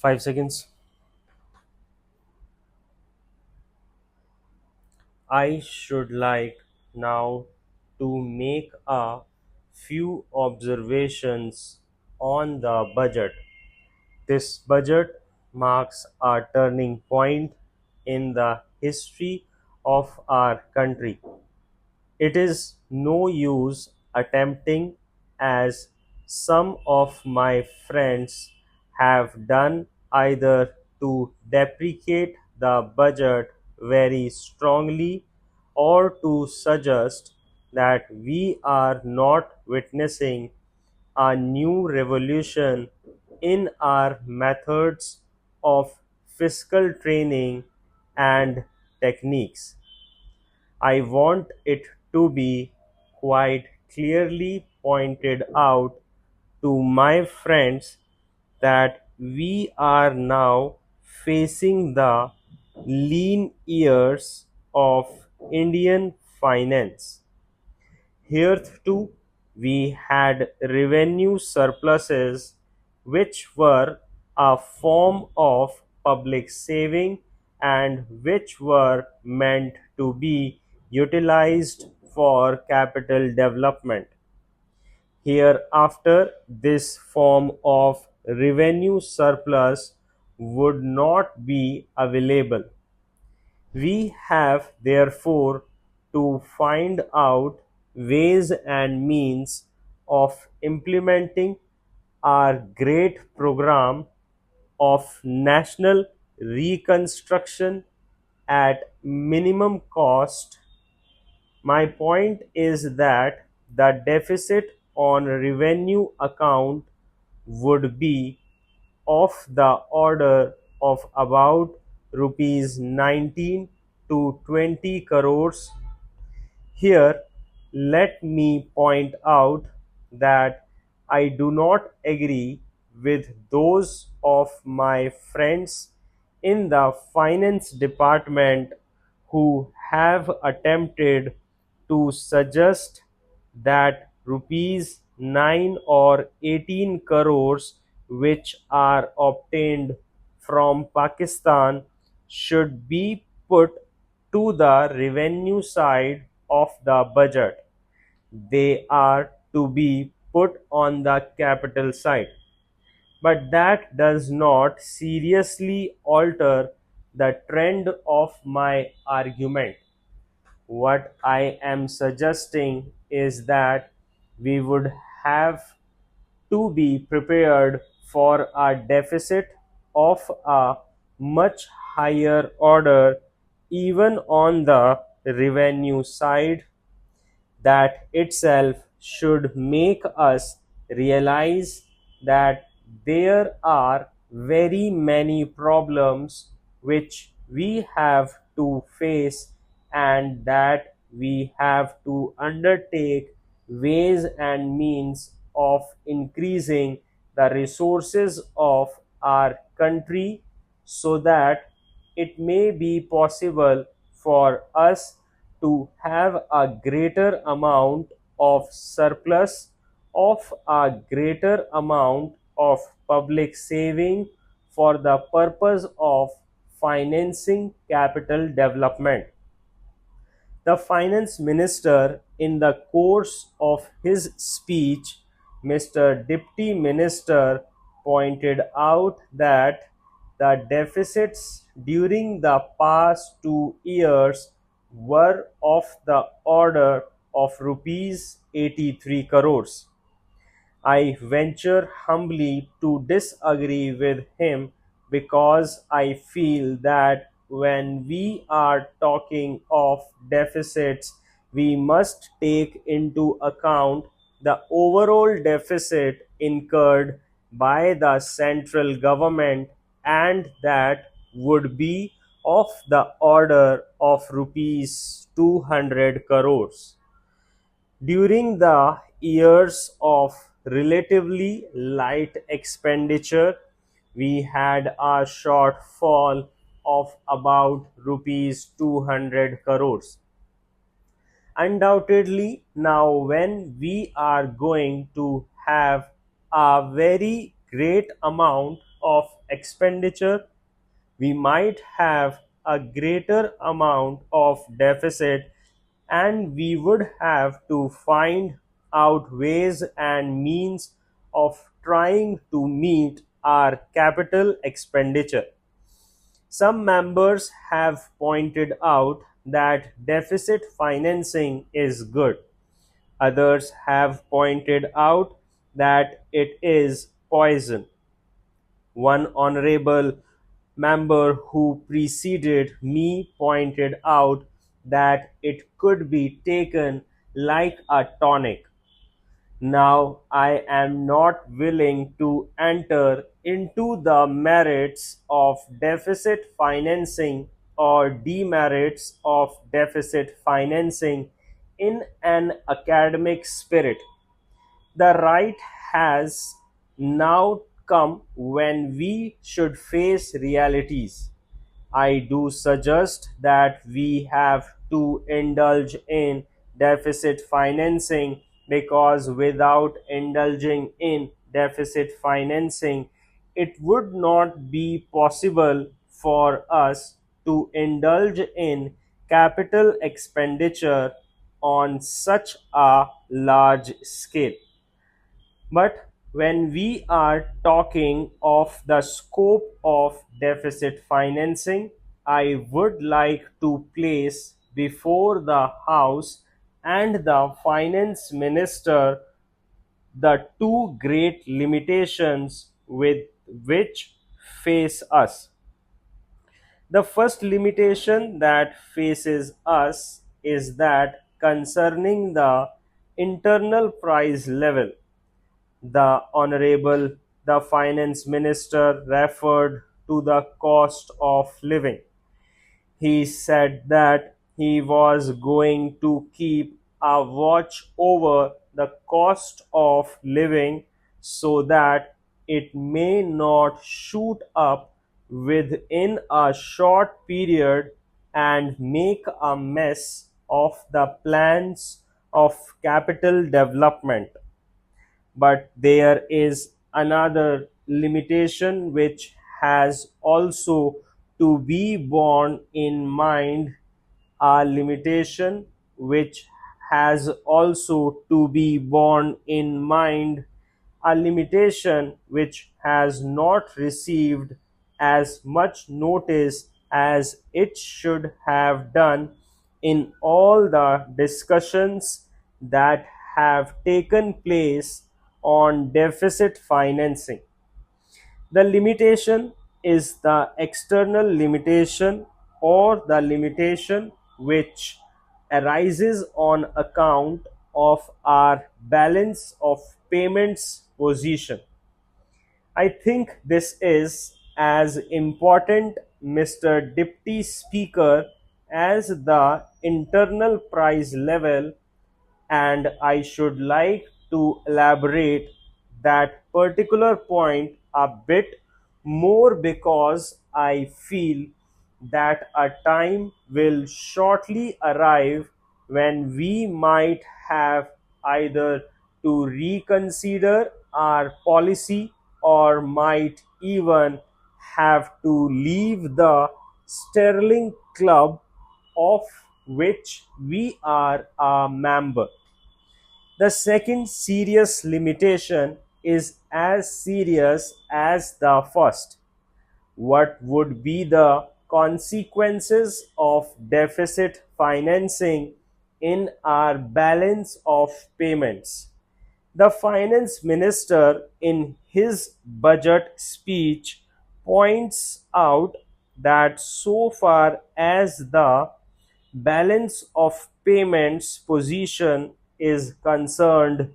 5 seconds. I should like now to make a few observations on the budget. This budget marks a turning point in the history of our country. It is no use attempting, as some of my friends have done, either to deprecate the budget very strongly or to suggest that we are not witnessing a new revolution in our methods of fiscal training and techniques. I want it to be quite clearly pointed out to my friends that we are now facing the lean years of Indian finance. Hitherto, we had revenue surpluses which were a form of public saving and which were meant to be utilized for capital development. Hereafter, this form of revenue surplus would not be available. We have therefore to find out ways and means of implementing our great program of national reconstruction at minimum cost. My point is that the deficit on revenue account would be of the order of about rupees 19 to 20 crores. Here, let me point out that I do not agree with those of my friends in the finance department who have attempted to suggest that rupees 9 or 18 crores which are obtained from Pakistan should be put to the revenue side of the budget. They are to be put on the capital side. But that does not seriously alter the trend of my argument. What I am suggesting is that we would have to be prepared for a deficit of a much higher order even on the revenue side. That itself should make us realize that there are very many problems which we have to face and that we have to undertake ways and means of increasing the resources of our country so that it may be possible for us to have a greater amount of surplus, of a greater amount of public saving for the purpose of financing capital development. The finance minister, in the course of his speech, Mr. Deputy Minister, pointed out that the deficits during the past 2 years were of the order of rupees 83 crores. I venture humbly to disagree with him because I feel that when we are talking of deficits, we must take into account the overall deficit incurred by the central government, and that would be of the order of rupees 200 crores. During the years of relatively light expenditure, we had a shortfall of about rupees 200 crores. Undoubtedly, now when we are going to have a very great amount of expenditure, we might have a greater amount of deficit, and we would have to find out ways and means of trying to meet our capital expenditure. Some members have pointed out that deficit financing is good. Others have pointed out that it is poison. One honorable member who preceded me pointed out that it could be taken like a tonic. Now, I am not willing to enter into the merits of deficit financing or demerits of deficit financing in an academic spirit. The right has now come when we should face realities. I do suggest that we have to indulge in deficit financing, because without indulging in deficit financing, it would not be possible for us to indulge in capital expenditure on such a large scale. But when we are talking of the scope of deficit financing, I would like to place before the House and the Finance Minister the two great limitations with which face us. The first limitation that faces us is that concerning the internal price level. The Honorable the Finance Minister referred to the cost of living. He said that he was going to keep a watch over the cost of living so that it may not shoot up within a short period and make a mess of the plans of capital development. But there is another limitation which has also to be borne in mind, a limitation which has also to be borne in mind, a limitation which has not received as much notice as it should have done in all the discussions that have taken place on deficit financing. The limitation is the external limitation, or the limitation which arises on account of our balance of payments position. I think this is as important, Mr. Deputy Speaker, as the internal price level, and I should like to elaborate that particular point a bit more, because I feel that a time will shortly arrive when we might have either to reconsider our policy, or might even have to leave the sterling club of which we are a member. The second serious limitation is as serious as the first. What would be the consequences of deficit financing in our balance of payments? The finance minister, in his budget speech, points out that so far as the balance of payments position is concerned,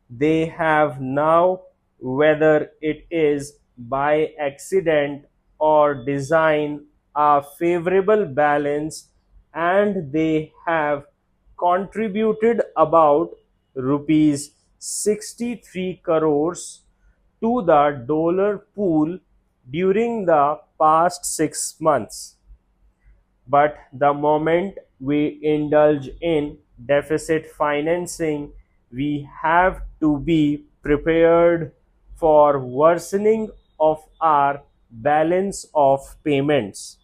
they have now, whether it is by accident or design, a favorable balance, and they have contributed about rupees 63 crores to the dollar pool during the past 6 months. But the moment we indulge in deficit financing, we have to be prepared for worsening of our balance of payments.